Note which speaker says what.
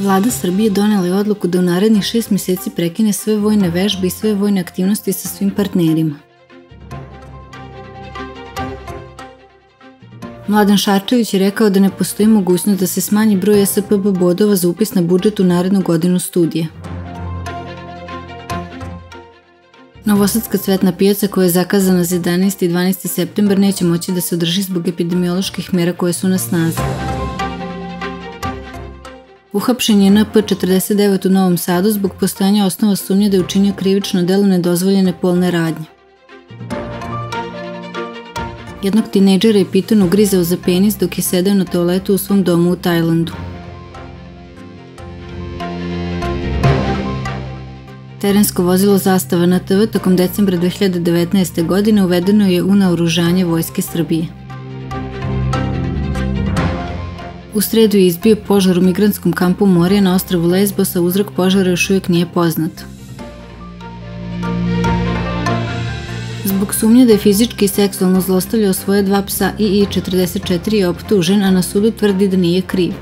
Speaker 1: Vlada Srbije donela je odluku da u narednih 6 mjeseci prekine sve vojne vežbe i sve vojne aktivnosti sa svim partnerima. Mladen Šarčević je rekao da ne postoji mogućnost da se smanji broj SPB bodova za upis na budžet u narednu godinu studija. Novosadska cvetna pijaca koja je zakazana za 11. i 12. septembar neće moći da se održi zbog epidemioloških mera koje su na snazi. Uhapšen je NP49 u Novom Sadu zbog postojanja osnova sumnje da je učinio krivično delo nedozvoljene polne radnje. Jednog tinejdžera je piton ugrizao za penis dok je sedeo na toaletu u svom domu u Tajlandu. Terensko vozilo Zastava NTV tokom decembra 2019. godine uvedeno je u naoružanje Vojske Srbije. U sredu je izbio požar u migrantskom kampu Moria na ostrvu Lesbos, a uzrok požara još uvijek nije poznat. Zbog sumnje da je fizički i seksualno zlostavljao svoje 2 psa, II44 je optužen, a na sudu tvrdi da nije kriv.